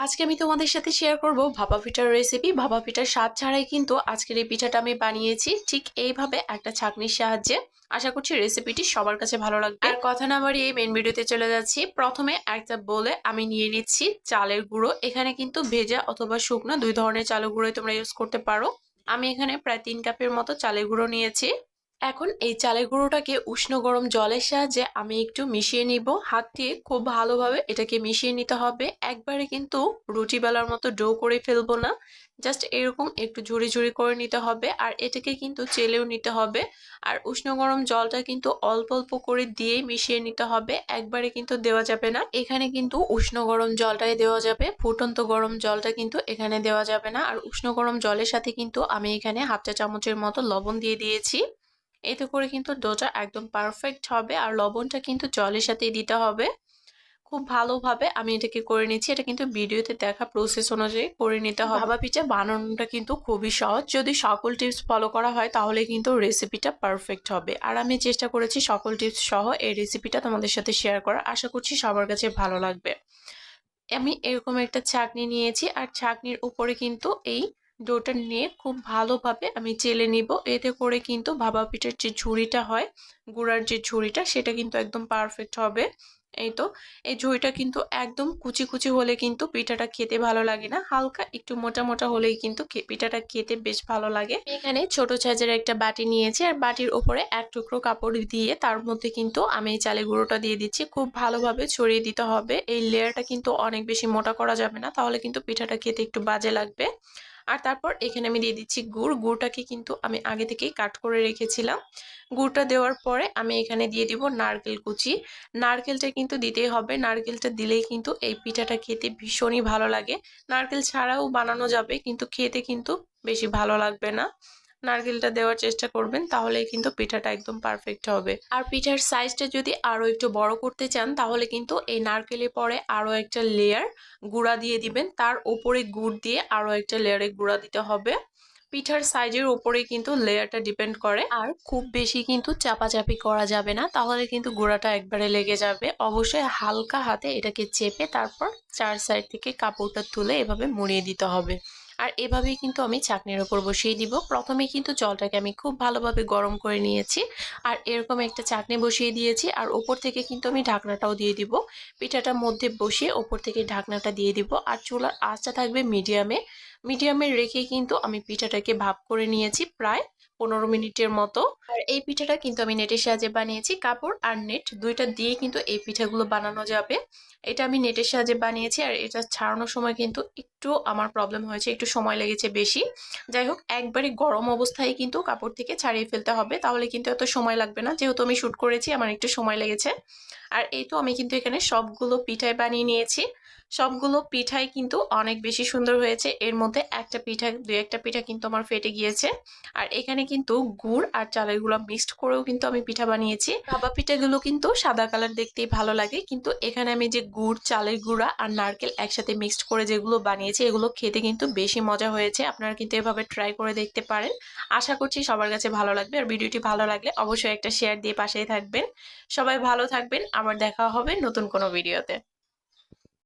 আজকে আমি তোমাদের সাথে শেয়ার করব ভাপা পিঠার রেসিপি। ভাপা পিঠার স্বাদ ছাড়াই কিন্তু আজকের এই পিঠাটা আমি বানিয়েছি ঠিক এইভাবে একটা ছাঁকনির সাহায্যে। আশা করছি রেসিপিটি সবার কাছে ভালো লাগবে। আর কথা না বাড়িয়ে মেন ভিডিওতে চলে যাচ্ছি। প্রথমে একটা বোলে আমি নিয়ে নিচ্ছি চালের গুঁড়ো। এখানে কিন্তু ভেজা অথবা শুকনো দুই ধরনের চালের গুঁড়োই তোমরা ইউজ করতে পারো। আমি এখানে প্রায় 3 কাপের মতো চালের গুঁড়ো নিয়েছি। এখন এই চালের গুঁড়োটাকে উষ্ণ গরম জলের সাহায্যে আমি একটু মিশিয়ে নিব। হাত দিয়ে খুব ভালোভাবে এটাকে মিশিয়ে নিতে হবে। একবারে কিন্তু রুটি বেলার মতো ডো করে ফেলবো না, জাস্ট এরকম একটু ঝুড়ি ঝুড়ি করে নিতে হবে। আর এটাকে কিন্তু চেলেও নিতে হবে। আর উষ্ণ গরম জলটা কিন্তু অল্প অল্প করে দিয়েই মিশিয়ে নিতে হবে, একবারে কিন্তু দেওয়া যাবে না। এখানে কিন্তু উষ্ণ গরম জলটাই দেওয়া যাবে, ফুটন্ত গরম জলটা কিন্তু এখানে দেওয়া যাবে না। আর উষ্ণ গরম জলের সাথে কিন্তু আমি এখানে হাফ চা চামচের মতো লবণ দিয়ে দিয়েছি। এতে করে কিন্তু ডোটা একদম পারফেক্ট হবে। আর লবণটা কিন্তু জলের সাথেই দিতে হবে। খুব ভালোভাবে আমি এটাকে করে নিচ্ছি। এটা কিন্তু ভিডিওতে দেখা প্রসেস অনুযায়ী করে নিতে হবে। ভাপা পিঠা বানানোটা কিন্তু খুবই সহজ, যদি সকল টিপস ফলো করা হয় তাহলে কিন্তু রেসিপিটা পারফেক্ট হবে। আর আমি চেষ্টা করেছি সকল টিপস সহ এই রেসিপিটা তোমাদের সাথে শেয়ার করার। আশা করছি সবার কাছে ভালো লাগবে। আমি এরকম একটা ছাঁকনি নিয়েছি, আর ছাঁকনির উপরে কিন্তু এই ডোটা নিয়ে খুব ভালোভাবে আমি চেলে নিব। এতে করে কিন্তু ভাপা পিঠার যে ঝুড়িটা হয়, গুঁড়ার যে ঝুড়িটা, সেটা কিন্তু একদম পারফেক্ট হবে। এই তো, এই ঝুড়িটা কিন্তু একদম কুচি কুচি হলে কিন্তু পিঠাটা খেতে ভালো লাগে না, হালকা একটু মোটা মোটা হলেই কিন্তু পিঠাটা খেতে বেশ ভালো লাগে। এখানে ছোট সাইজের একটা বাটি নিয়েছি, আর বাটির উপরে এক টুকরো কাপড় দিয়ে তার মধ্যে কিন্তু আমি এই চালের গুঁড়োটা দিয়ে দিচ্ছি। খুব ভালোভাবে ছড়িয়ে দিতে হবে। এই লেয়ারটা কিন্তু অনেক বেশি মোটা করা যাবে না, তাহলে কিন্তু পিঠাটা খেতে একটু বাজে লাগবে। আর তারপর এখানে আমি দিয়ে দিচ্ছি গুড়। গুড়টাকে কিন্তু আমি আগে থেকেই কাট করে রেখেছিলাম। গুড়টা দেওয়ার পরে আমি এখানে দিয়ে দিব নারকেল কুচি। নারকেলটা কিন্তু দিতেই হবে, নারকেলটা দিলেই কিন্তু এই পিঠাটা খেতে ভীষণই ভালো লাগে। নারকেল ছাড়াও বানানো যাবে, কিন্তু খেতে কিন্তু বেশি ভালো লাগবে না। নারকেলটা দেওয়ার চেষ্টা করবেন, তাহলেই কিন্তু পিঠাটা একদম পারফেক্ট হবে। আর পিঠার সাইজটা যদি আরো একটু বড় করতে চান, তাহলে কিন্তু এই নারকেলের পরে আরো একটা লেয়ার গুঁড়া দিয়ে দিবেন, তার উপরে গুড় দিয়ে আরো একটা লেয়ারে গুঁড়া দিতে হবে। পিঠার সাইজের উপরে কিন্তু লেয়ারটা ডিপেন্ড করে। আর খুব বেশি কিন্তু চাপাচাপি করা যাবে না, তাহলে কিন্তু গুঁড়াটা একবারে লেগে যাবে। অবশ্যই হালকা হাতে এটাকে চেপে তারপর চার সাইড থেকে কাপড়টা তুলে এভাবে মুড়িয়ে দিতে হবে। আর এভাবেই কিন্তু আমি ছাঁকনির ওপর বসিয়ে দিব। প্রথমে কিন্তু জলটাকে আমি খুব ভালোভাবে গরম করে নিয়েছি, আর এরকম একটা চাটনি বসিয়ে দিয়েছি। আর ওপর থেকে কিন্তু আমি ঢাকনাটাও দিয়ে দিব। পিঠাটার মধ্যে বসিয়ে ওপর থেকে ঢাকনাটা দিয়ে দিব। আর চুলার আঁচটা থাকবে মিডিয়ামে। মিডিয়ামে রেখে কিন্তু আমি পিঠাটাকে ভাপ করে নিয়েছি প্রায় 15 মিনিটের মতো। আর এই পিঠাটা কিন্তু আমি নেটের সাহায্যে বানিয়েছি। কাপড় আর নেট দুইটা দিয়ে কিন্তু এই পিঠাগুলো বানানো যাবে। এটা আমি নেটের সাহায্যে বানিয়েছি, আর এটা ছাড়ানোর সময় কিন্তু একটু আমার প্রবলেম হয়েছে, একটু সময় লেগেছে বেশি। যাই হোক, একবারে গরম অবস্থায় কিন্তু কাপড় থেকে ছাড়িয়ে ফেলতে হবে, তাহলে কিন্তু এত সময় লাগবে না। যেহেতু আমি শুট করেছি, আমার একটু সময় লেগেছে। আর এই তো, আমি কিন্তু এখানে সবগুলো পিঠাই বানিয়ে নিয়েছি। সবগুলো পিঠাই কিন্তু অনেক বেশি সুন্দর হয়েছে। এর মধ্যে একটা পিঠা, দুই একটা পিঠা কিন্তু আমার ফেটে গিয়েছে। আর এখানে কিন্তু গুড় আর চালের গুঁড়া মিক্সড করেও কিন্তু আমি পিঠা বানিয়েছি। ভাপা পিঠাগুলো কিন্তু সাদা কালার দেখতেই ভালো লাগে, কিন্তু এখানে আমি যে গুড়, চালের গুঁড়া আর নারকেল একসাথে মিক্সড করে যেগুলো বানিয়েছি, এগুলো খেতে কিন্তু বেশি মজা হয়েছে। আপনারা কিন্তু এভাবে ট্রাই করে দেখতে পারেন। আশা করছি সবার কাছে ভালো লাগবে। আর ভিডিওটি ভালো লাগলে অবশ্যই একটা শেয়ার দিয়ে পাশেই থাকবেন। সবাই ভালো থাকবেন। আবার দেখা হবে নতুন কোনো ভিডিওতে।